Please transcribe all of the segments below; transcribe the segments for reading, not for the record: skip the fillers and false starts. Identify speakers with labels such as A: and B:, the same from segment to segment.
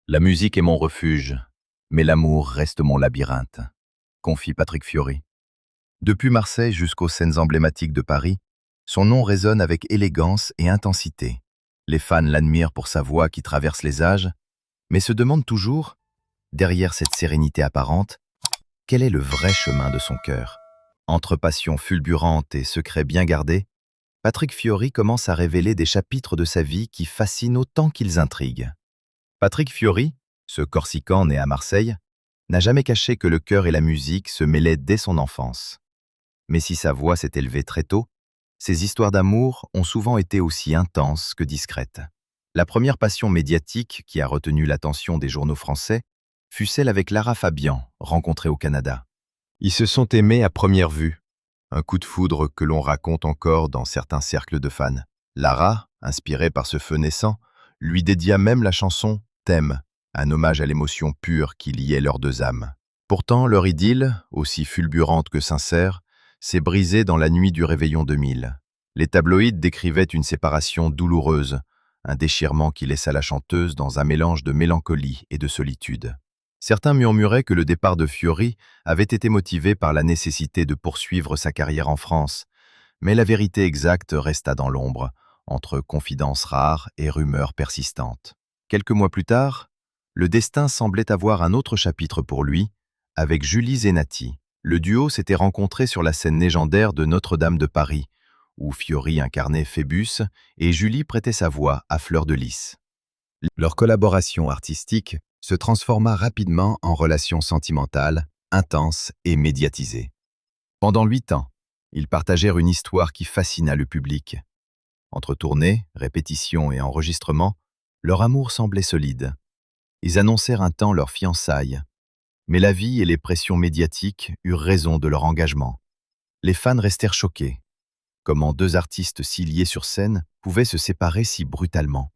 A: La musique est mon refuge, mais l'amour reste mon labyrinthe, confie Patrick Fiori. Depuis Marseille jusqu'aux scènes emblématiques de Paris, son nom résonne avec élégance et intensité. Les fans l'admirent pour sa voix qui traverse les âges, mais se demandent toujours, derrière cette sérénité apparente, quel est le vrai chemin de son cœur. Entre passion fulgurante et secrets bien gardés, Patrick Fiori commence à révéler des chapitres de sa vie qui fascinent autant qu'ils intriguent. Patrick Fiori, ce Corsican né à Marseille, n'a jamais caché que le cœur et la musique se mêlaient dès son enfance. Mais si sa voix s'est élevée très tôt, ses histoires d'amour ont souvent été aussi intenses que discrètes. La première passion médiatique qui a retenu l'attention des journaux français fut celle avec Lara Fabian, rencontrée au Canada. Ils se sont aimés à première vue, un coup de foudre que l'on raconte encore dans certains cercles de fans. Lara, inspirée par ce feu naissant, lui dédia même la chanson « T'aime », un hommage à l'émotion pure qui liait leurs deux âmes. Pourtant, leur idylle, aussi fulgurante que sincère, s'est brisée dans la nuit du réveillon 2000. Les tabloïds décrivaient une séparation douloureuse, un déchirement qui laissa la chanteuse dans un mélange de mélancolie et de solitude. Certains murmuraient que le départ de Fiori avait été motivé par la nécessité de poursuivre sa carrière en France, mais la vérité exacte resta dans l'ombre, entre confidences rares et rumeurs persistantes. Quelques mois plus tard, le destin semblait avoir un autre chapitre pour lui, avec Julie Zenati. Le duo s'était rencontré sur la scène légendaire de Notre-Dame de Paris, où Fiori incarnait Phébus et Julie prêtait sa voix à Fleur de Lys. Leur collaboration artistique se transforma rapidement en relation sentimentale, intense et médiatisée. Pendant 8 ans, ils partagèrent une histoire qui fascina le public. Entre tournées, répétitions et enregistrements, leur amour semblait solide. Ils annoncèrent un temps leur fiançailles, mais la vie et les pressions médiatiques eurent raison de leur engagement. Les fans restèrent choqués. Comment deux artistes si liés sur scène pouvaient se séparer si brutalement?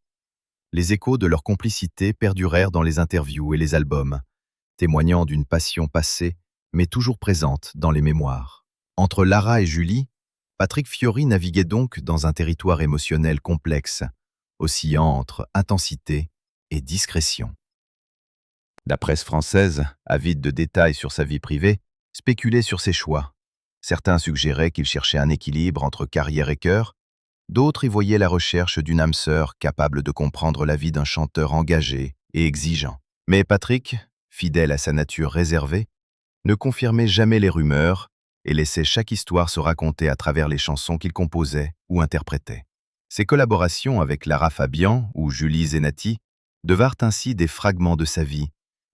A: Les échos de leur complicité perdurèrent dans les interviews et les albums, témoignant d'une passion passée, mais toujours présente dans les mémoires. Entre Lara et Julie, Patrick Fiori naviguait donc dans un territoire émotionnel complexe, oscillant entre intensité et discrétion. La presse française, avide de détails sur sa vie privée, spéculait sur ses choix. Certains suggéraient qu'il cherchait un équilibre entre carrière et cœur, d'autres y voyaient la recherche d'une âme sœur capable de comprendre la vie d'un chanteur engagé et exigeant. Mais Patrick, fidèle à sa nature réservée, ne confirmait jamais les rumeurs et laissait chaque histoire se raconter à travers les chansons qu'il composait ou interprétait. Ses collaborations avec Lara Fabian ou Julie Zenati devinrent ainsi des fragments de sa vie,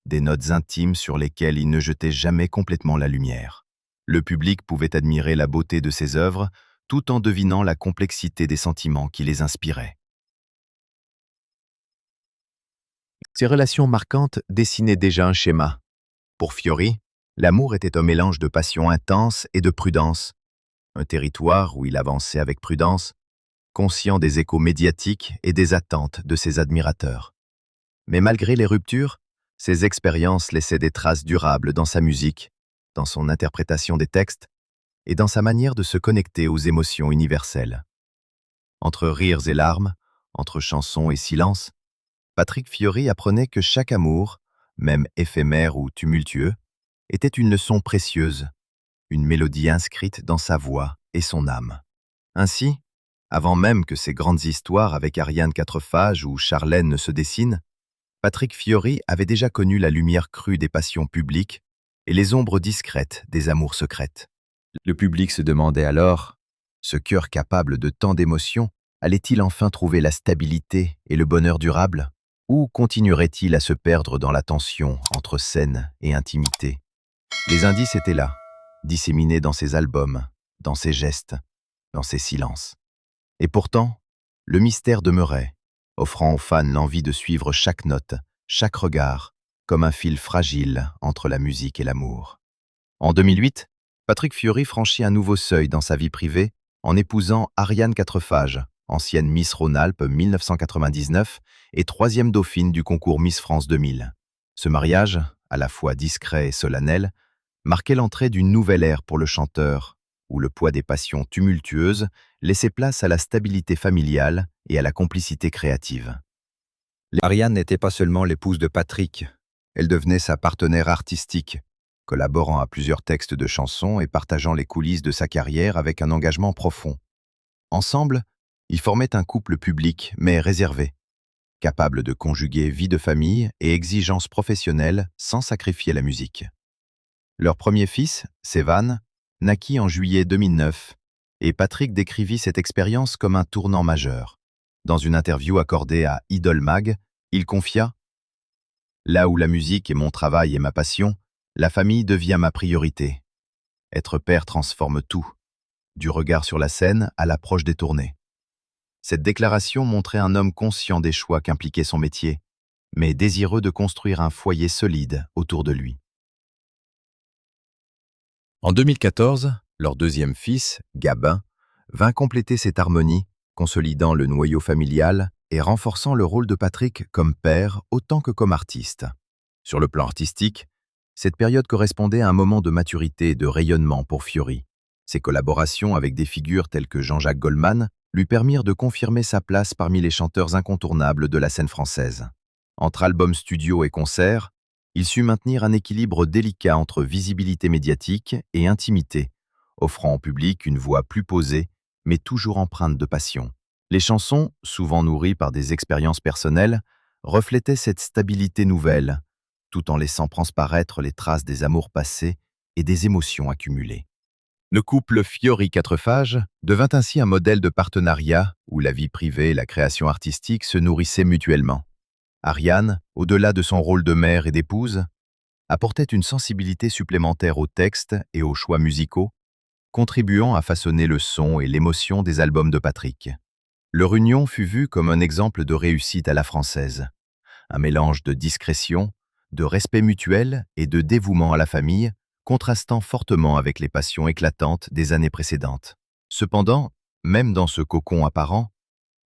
A: des notes intimes sur lesquelles il ne jetait jamais complètement la lumière. Le public pouvait admirer la beauté de ses œuvres tout en devinant la complexité des sentiments qui les inspiraient. Ces relations marquantes dessinaient déjà un schéma. Pour Fiori, l'amour était un mélange de passion intense et de prudence, un territoire où il avançait avec prudence, conscient des échos médiatiques et des attentes de ses admirateurs. Mais malgré les ruptures, ses expériences laissaient des traces durables dans sa musique, dans son interprétation des textes et dans sa manière de se connecter aux émotions universelles. Entre rires et larmes, entre chansons et silences, Patrick Fiori apprenait que chaque amour, même éphémère ou tumultueux, était une leçon précieuse, une mélodie inscrite dans sa voix et son âme. Ainsi, avant même que ces grandes histoires avec Ariane Quatrefages ou Charlène ne se dessinent, Patrick Fiori avait déjà connu la lumière crue des passions publiques et les ombres discrètes des amours secrètes. Le public se demandait alors, ce cœur capable de tant d'émotions, allait-il enfin trouver la stabilité et le bonheur durable? Ou continuerait-il à se perdre dans la tension entre scène et intimité? Les indices étaient là, disséminés dans ses albums, dans ses gestes, dans ses silences. Et pourtant, le mystère demeurait, offrant aux fans l'envie de suivre chaque note, chaque regard, comme un fil fragile entre la musique et l'amour. En 2008, Patrick Fiori franchit un nouveau seuil dans sa vie privée en épousant Ariane Quatrefages, ancienne Miss Rhône-Alpes 1999 et troisième dauphine du concours Miss France 2000. Ce mariage, à la fois discret et solennel, marquait l'entrée d'une nouvelle ère pour le chanteur, où le poids des passions tumultueuses laissait place à la stabilité familiale et à la complicité créative. Ariane n'était pas seulement l'épouse de Patrick, elle devenait sa partenaire artistique, collaborant à plusieurs textes de chansons et partageant les coulisses de sa carrière avec un engagement profond. Ensemble, ils formaient un couple public mais réservé, capable de conjuguer vie de famille et exigences professionnelles sans sacrifier la musique. Leur premier fils, Sévan, naquit en juillet 2009, et Patrick décrivit cette expérience comme un tournant majeur. Dans une interview accordée à Idol Mag, il confia « Là où la musique est mon travail et ma passion, la famille devient ma priorité. Être père transforme tout, du regard sur la scène à l'approche des tournées. » Cette déclaration montrait un homme conscient des choix qu'impliquait son métier, mais désireux de construire un foyer solide autour de lui. En 2014, leur deuxième fils, Gabin, vint compléter cette harmonie, consolidant le noyau familial et renforçant le rôle de Patrick comme père autant que comme artiste. Sur le plan artistique, cette période correspondait à un moment de maturité et de rayonnement pour Fiori. Ses collaborations avec des figures telles que Jean-Jacques Goldman lui permirent de confirmer sa place parmi les chanteurs incontournables de la scène française. Entre albums studio et concerts, il sut maintenir un équilibre délicat entre visibilité médiatique et intimité, offrant au public une voix plus posée, mais toujours empreinte de passion. Les chansons, souvent nourries par des expériences personnelles, reflétaient cette stabilité nouvelle, tout en laissant transparaître les traces des amours passés et des émotions accumulées. Le couple Fiori-Quatrefages devint ainsi un modèle de partenariat où la vie privée et la création artistique se nourrissaient mutuellement. Ariane, au-delà de son rôle de mère et d'épouse, apportait une sensibilité supplémentaire aux textes et aux choix musicaux, contribuant à façonner le son et l'émotion des albums de Patrick. Leur union fut vue comme un exemple de réussite à la française, un mélange de discrétion, de respect mutuel et de dévouement à la famille, contrastant fortement avec les passions éclatantes des années précédentes. Cependant, même dans ce cocon apparent,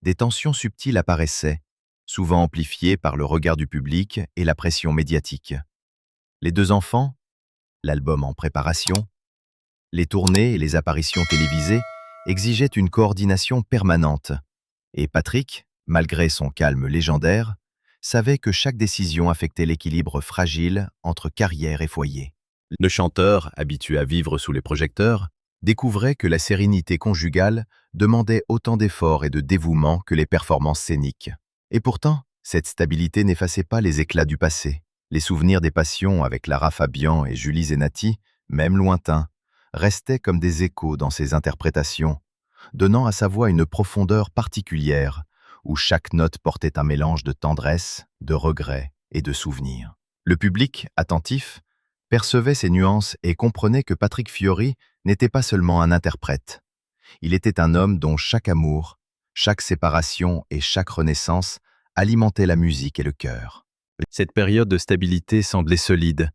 A: des tensions subtiles apparaissaient, souvent amplifiées par le regard du public et la pression médiatique. Les deux enfants, l'album en préparation, les tournées et les apparitions télévisées exigeaient une coordination permanente, et Patrick, malgré son calme légendaire, savait que chaque décision affectait l'équilibre fragile entre carrière et foyer. Le chanteur, habitué à vivre sous les projecteurs, découvrait que la sérénité conjugale demandait autant d'efforts et de dévouement que les performances scéniques. Et pourtant, cette stabilité n'effaçait pas les éclats du passé. Les souvenirs des passions avec Lara Fabian et Julie Zenati, même lointains, restaient comme des échos dans ses interprétations, donnant à sa voix une profondeur particulière, où chaque note portait un mélange de tendresse, de regret et de souvenirs. Le public, attentif, percevait ces nuances et comprenait que Patrick Fiori n'était pas seulement un interprète. Il était un homme dont chaque amour, chaque séparation et chaque renaissance alimentaient la musique et le cœur. Cette période de stabilité semblait solide,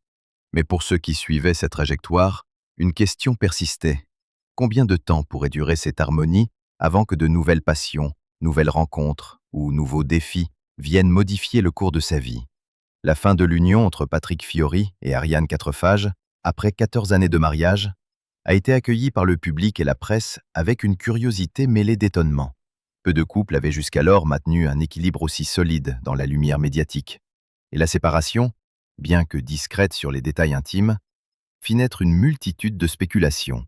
A: mais pour ceux qui suivaient cette trajectoire, une question persistait. Combien de temps pourrait durer cette harmonie avant que de nouvelles passions, nouvelles rencontres ou nouveaux défis viennent modifier le cours de sa vie? La fin de l'union entre Patrick Fiori et Ariane Quatrefages, après 14 années de mariage, a été accueillie par le public et la presse avec une curiosité mêlée d'étonnement. Peu de couples avaient jusqu'alors maintenu un équilibre aussi solide dans la lumière médiatique. Et la séparation, bien que discrète sur les détails intimes, fit naître une multitude de spéculations.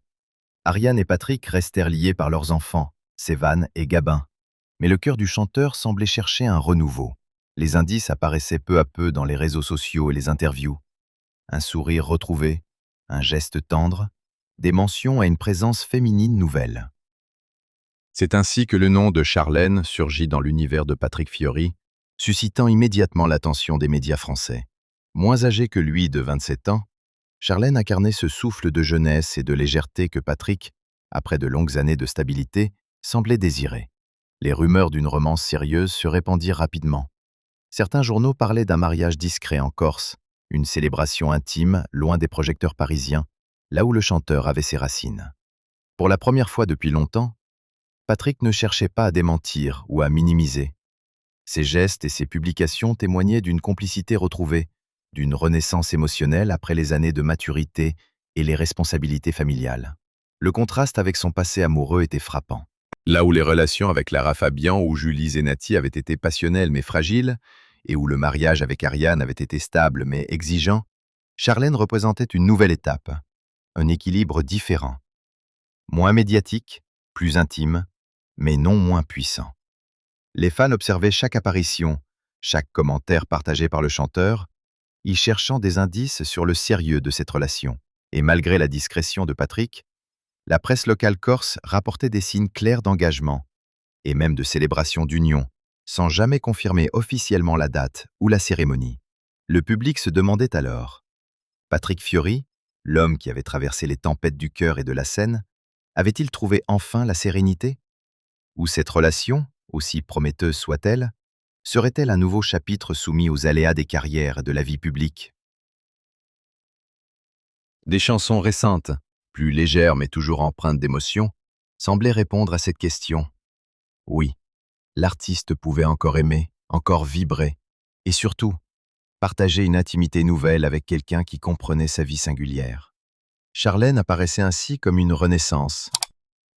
A: Ariane et Patrick restèrent liés par leurs enfants, Sévan et Gabin, mais le cœur du chanteur semblait chercher un renouveau. Les indices apparaissaient peu à peu dans les réseaux sociaux et les interviews. Un sourire retrouvé, un geste tendre, des mentions à une présence féminine nouvelle. C'est ainsi que le nom de Charlène surgit dans l'univers de Patrick Fiori, suscitant immédiatement l'attention des médias français. Moins âgée que lui de 27 ans, Charlène incarnait ce souffle de jeunesse et de légèreté que Patrick, après de longues années de stabilité, semblait désirer. Les rumeurs d'une romance sérieuse se répandirent rapidement. Certains journaux parlaient d'un mariage discret en Corse, une célébration intime loin des projecteurs parisiens, là où le chanteur avait ses racines. Pour la première fois depuis longtemps, Patrick ne cherchait pas à démentir ou à minimiser. Ses gestes et ses publications témoignaient d'une complicité retrouvée, d'une renaissance émotionnelle après les années de maturité et les responsabilités familiales. Le contraste avec son passé amoureux était frappant. Là où les relations avec Lara Fabian ou Julie Zenati avaient été passionnelles mais fragiles, et où le mariage avec Ariane avait été stable mais exigeant, Charlène représentait une nouvelle étape, un équilibre différent, moins médiatique, plus intime, mais non moins puissant. Les fans observaient chaque apparition, chaque commentaire partagé par le chanteur, y cherchant des indices sur le sérieux de cette relation. Et malgré la discrétion de Patrick, la presse locale corse rapportait des signes clairs d'engagement et même de célébration d'union, sans jamais confirmer officiellement la date ou la cérémonie. Le public se demandait alors: Patrick Fiori, l'homme qui avait traversé les tempêtes du cœur et de la scène, avait-il trouvé enfin la sérénité? Ou cette relation, aussi prometteuse soit-elle, serait-elle un nouveau chapitre soumis aux aléas des carrières et de la vie publique? Des chansons récentes, plus légères mais toujours empreintes d'émotion, semblaient répondre à cette question. Oui, l'artiste pouvait encore aimer, encore vibrer, et surtout, partager une intimité nouvelle avec quelqu'un qui comprenait sa vie singulière. Charlène apparaissait ainsi comme une renaissance,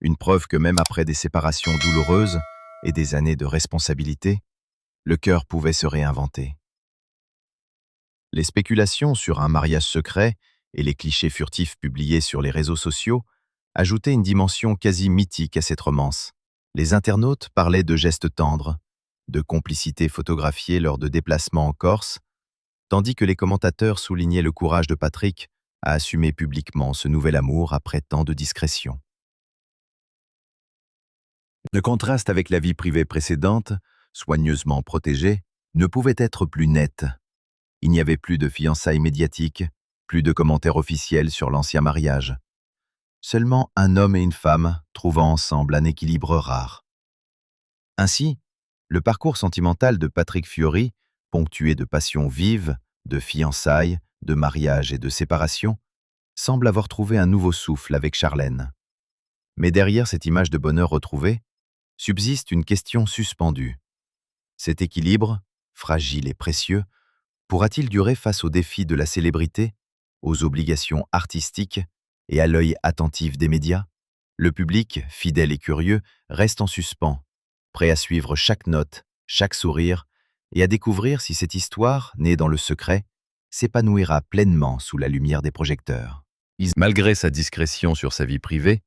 A: une preuve que même après des séparations douloureuses et des années de responsabilité, le cœur pouvait se réinventer. Les spéculations sur un mariage secret et les clichés furtifs publiés sur les réseaux sociaux ajoutaient une dimension quasi mythique à cette romance. Les internautes parlaient de gestes tendres, de complicité photographiée lors de déplacements en Corse, tandis que les commentateurs soulignaient le courage de Patrick à assumer publiquement ce nouvel amour après tant de discrétion. Le contraste avec la vie privée précédente, soigneusement protégée, ne pouvait être plus net. Il n'y avait plus de fiançailles médiatiques, plus de commentaires officiels sur l'ancien mariage. Seulement un homme et une femme trouvant ensemble un équilibre rare. Ainsi, le parcours sentimental de Patrick Fiori, ponctué de passions vives, de fiançailles, de mariage et de séparation, semble avoir trouvé un nouveau souffle avec Charlène. Mais derrière cette image de bonheur retrouvée, subsiste une question suspendue. Cet équilibre, fragile et précieux, pourra-t-il durer face aux défis de la célébrité, aux obligations artistiques et à l'œil attentif des médias? Le public, fidèle et curieux, reste en suspens, prêt à suivre chaque note, chaque sourire, et à découvrir si cette histoire, née dans le secret, s'épanouira pleinement sous la lumière des projecteurs. Malgré sa discrétion sur sa vie privée,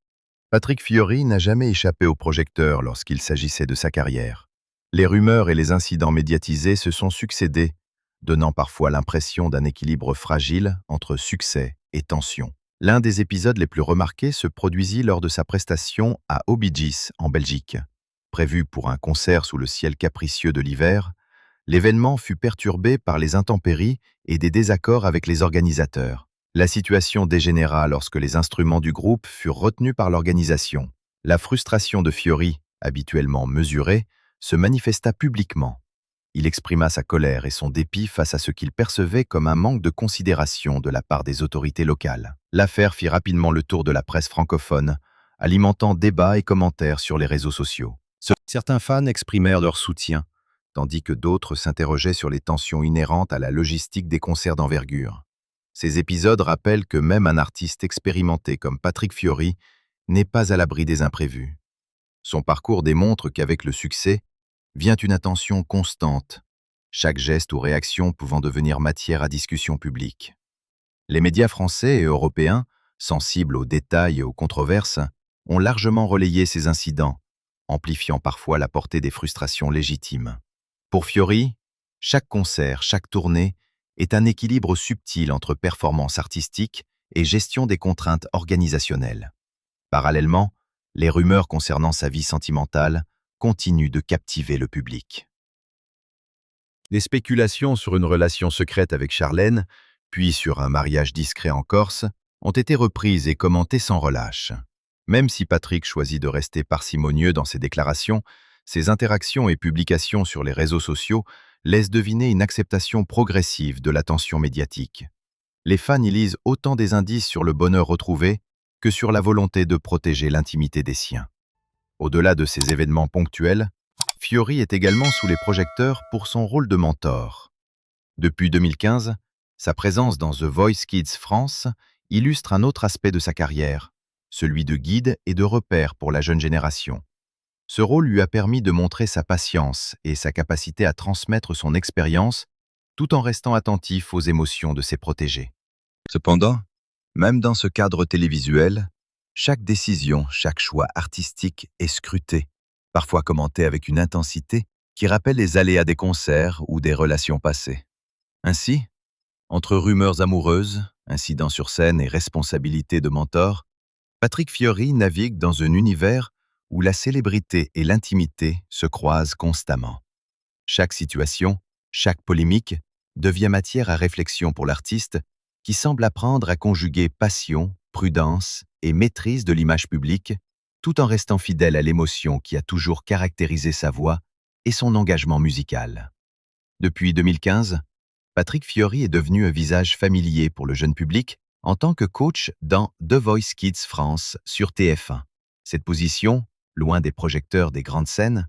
A: Patrick Fiori n'a jamais échappé aux projecteurs lorsqu'il s'agissait de sa carrière. Les rumeurs et les incidents médiatisés se sont succédés, donnant parfois l'impression d'un équilibre fragile entre succès et tension. L'un des épisodes les plus remarqués se produisit lors de sa prestation à Obidjis, en Belgique. Prévu pour un concert sous le ciel capricieux de l'hiver, l'événement fut perturbé par les intempéries et des désaccords avec les organisateurs. La situation dégénéra lorsque les instruments du groupe furent retenus par l'organisation. La frustration de Fiori, habituellement mesurée, se manifesta publiquement. Il exprima sa colère et son dépit face à ce qu'il percevait comme un manque de considération de la part des autorités locales. L'affaire fit rapidement le tour de la presse francophone, alimentant débats et commentaires sur les réseaux sociaux. Certains fans exprimèrent leur soutien, tandis que d'autres s'interrogeaient sur les tensions inhérentes à la logistique des concerts d'envergure. Ces épisodes rappellent que même un artiste expérimenté comme Patrick Fiori n'est pas à l'abri des imprévus. Son parcours démontre qu'avec le succès, vient une attention constante, chaque geste ou réaction pouvant devenir matière à discussion publique. Les médias français et européens, sensibles aux détails et aux controverses, ont largement relayé ces incidents, amplifiant parfois la portée des frustrations légitimes. Pour Fiori, chaque concert, chaque tournée est un équilibre subtil entre performance artistique et gestion des contraintes organisationnelles. Parallèlement, les rumeurs concernant sa vie sentimentale continuent de captiver le public. Les spéculations sur une relation secrète avec Charlène, puis sur un mariage discret en Corse, ont été reprises et commentées sans relâche. Même si Patrick choisit de rester parcimonieux dans ses déclarations, ses interactions et publications sur les réseaux sociaux laissent deviner une acceptation progressive de l'attention médiatique. Les fans y lisent autant des indices sur le bonheur retrouvé que sur la volonté de protéger l'intimité des siens. Au-delà de ces événements ponctuels, Fiori est également sous les projecteurs pour son rôle de mentor. Depuis 2015, sa présence dans The Voice Kids France illustre un autre aspect de sa carrière, celui de guide et de repère pour la jeune génération. Ce rôle lui a permis de montrer sa patience et sa capacité à transmettre son expérience tout en restant attentif aux émotions de ses protégés. Cependant, même dans ce cadre télévisuel, chaque décision, chaque choix artistique est scruté, parfois commenté avec une intensité qui rappelle les aléas des concerts ou des relations passées. Ainsi, entre rumeurs amoureuses, incidents sur scène et responsabilités de mentor, Patrick Fiori navigue dans un univers où la célébrité et l'intimité se croisent constamment. Chaque situation, chaque polémique devient matière à réflexion pour l'artiste qui semble apprendre à conjuguer passion, prudence et maîtrise de l'image publique, tout en restant fidèle à l'émotion qui a toujours caractérisé sa voix et son engagement musical. Depuis 2015, Patrick Fiori est devenu un visage familier pour le jeune public en tant que coach dans The Voice Kids France sur TF1. Cette position, loin des projecteurs des grandes scènes,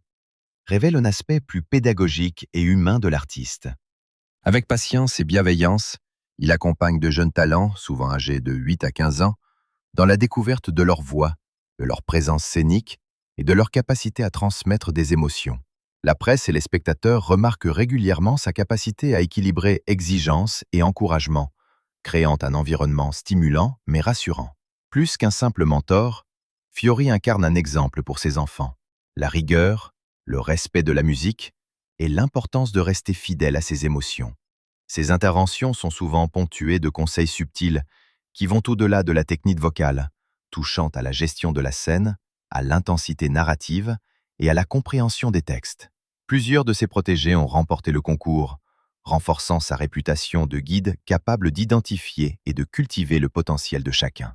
A: révèle un aspect plus pédagogique et humain de l'artiste. Avec patience et bienveillance, il accompagne de jeunes talents, souvent âgés de 8 à 15 ans, dans la découverte de leur voix, de leur présence scénique et de leur capacité à transmettre des émotions. La presse et les spectateurs remarquent régulièrement sa capacité à équilibrer exigence et encouragement, créant un environnement stimulant mais rassurant. Plus qu'un simple mentor, Fiori incarne un exemple pour ses enfants. La rigueur, le respect de la musique et l'importance de rester fidèle à ses émotions. Ses interventions sont souvent ponctuées de conseils subtils qui vont au-delà de la technique vocale, touchant à la gestion de la scène, à l'intensité narrative et à la compréhension des textes. Plusieurs de ses protégés ont remporté le concours, renforçant sa réputation de guide capable d'identifier et de cultiver le potentiel de chacun.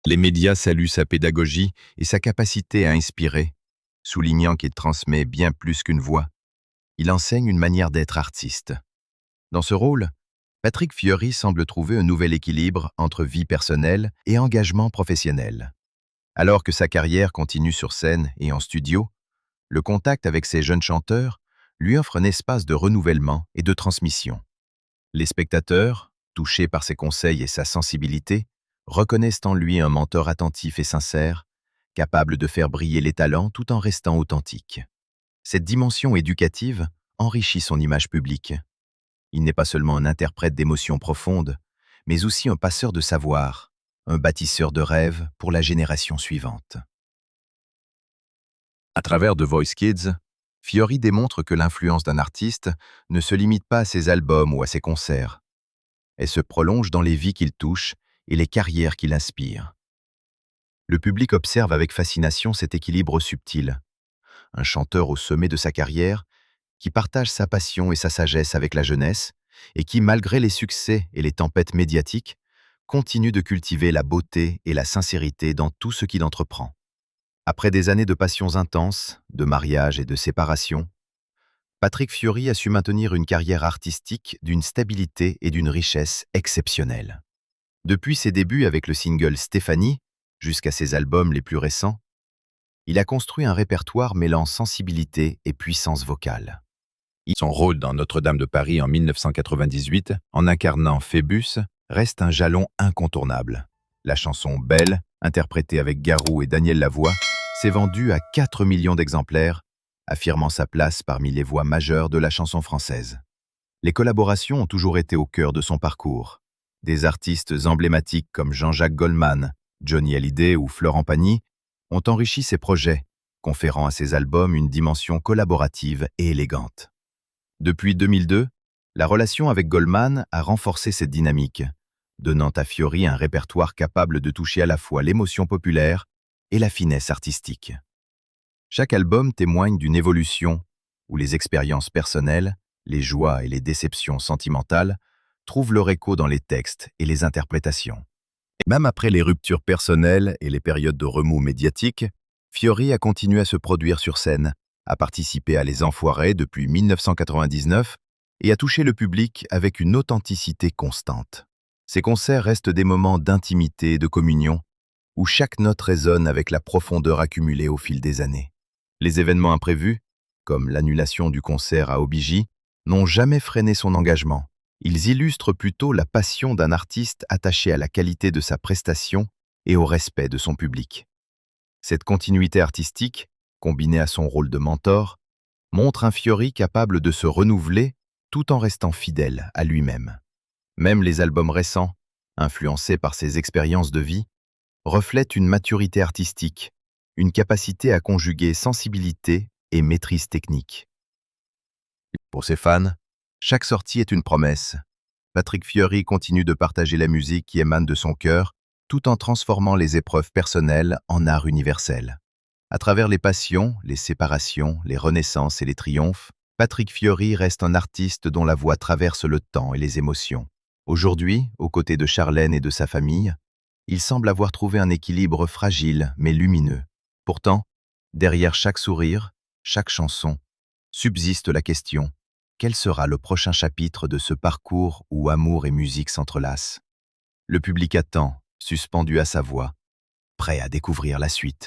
A: Les médias saluent sa pédagogie et sa capacité à inspirer, soulignant qu'il transmet bien plus qu'une voix. Il enseigne une manière d'être artiste. Dans ce rôle, Patrick Fiori semble trouver un nouvel équilibre entre vie personnelle et engagement professionnel. Alors que sa carrière continue sur scène et en studio, le contact avec ces jeunes chanteurs lui offre un espace de renouvellement et de transmission. Les spectateurs, touchés par ses conseils et sa sensibilité, reconnaissent en lui un mentor attentif et sincère, capable de faire briller les talents tout en restant authentique. Cette dimension éducative enrichit son image publique. Il n'est pas seulement un interprète d'émotions profondes, mais aussi un passeur de savoir, un bâtisseur de rêves pour la génération suivante. À travers The Voice Kids, Fiori démontre que l'influence d'un artiste ne se limite pas à ses albums ou à ses concerts. Elle se prolonge dans les vies qu'il touche et les carrières qu'il inspire. Le public observe avec fascination cet équilibre subtil. Un chanteur au sommet de sa carrière, qui partage sa passion et sa sagesse avec la jeunesse, et qui, malgré les succès et les tempêtes médiatiques, continue de cultiver la beauté et la sincérité dans tout ce qu'il entreprend. Après des années de passions intenses, de mariage et de séparation, Patrick Fiori a su maintenir une carrière artistique d'une stabilité et d'une richesse exceptionnelles. Depuis ses débuts avec le single Stéphanie, jusqu'à ses albums les plus récents, il a construit un répertoire mêlant sensibilité et puissance vocale. Son rôle dans Notre-Dame de Paris en 1998, en incarnant Phébus, reste un jalon incontournable. La chanson Belle, interprétée avec Garou et Daniel Lavoie, s'est vendue à 4 millions d'exemplaires, affirmant sa place parmi les voix majeures de la chanson française. Les collaborations ont toujours été au cœur de son parcours. Des artistes emblématiques comme Jean-Jacques Goldman, Johnny Hallyday ou Florent Pagny ont enrichi ses projets, conférant à ses albums une dimension collaborative et élégante. Depuis 2002, la relation avec Goldman a renforcé cette dynamique, donnant à Fiori un répertoire capable de toucher à la fois l'émotion populaire et la finesse artistique. Chaque album témoigne d'une évolution où les expériences personnelles, les joies et les déceptions sentimentales trouvent leur écho dans les textes et les interprétations. Et même après les ruptures personnelles et les périodes de remous médiatiques, Fiori a continué à se produire sur scène, a participé à Les Enfoirés depuis 1999 et a touché le public avec une authenticité constante. Ces concerts restent des moments d'intimité et de communion, où chaque note résonne avec la profondeur accumulée au fil des années. Les événements imprévus, comme l'annulation du concert à Obiji, n'ont jamais freiné son engagement. Ils illustrent plutôt la passion d'un artiste attaché à la qualité de sa prestation et au respect de son public. Cette continuité artistique combiné à son rôle de mentor, montre un Fiori capable de se renouveler tout en restant fidèle à lui-même. Même les albums récents, influencés par ses expériences de vie, reflètent une maturité artistique, une capacité à conjuguer sensibilité et maîtrise technique. Pour ses fans, chaque sortie est une promesse. Patrick Fiori continue de partager la musique qui émane de son cœur, tout en transformant les épreuves personnelles en art universel. À travers les passions, les séparations, les renaissances et les triomphes, Patrick Fiori reste un artiste dont la voix traverse le temps et les émotions. Aujourd'hui, aux côtés de Charlène et de sa famille, il semble avoir trouvé un équilibre fragile mais lumineux. Pourtant, derrière chaque sourire, chaque chanson, subsiste la question: quel sera le prochain chapitre de ce parcours où amour et musique s'entrelacent? Le public attend, suspendu à sa voix, prêt à découvrir la suite.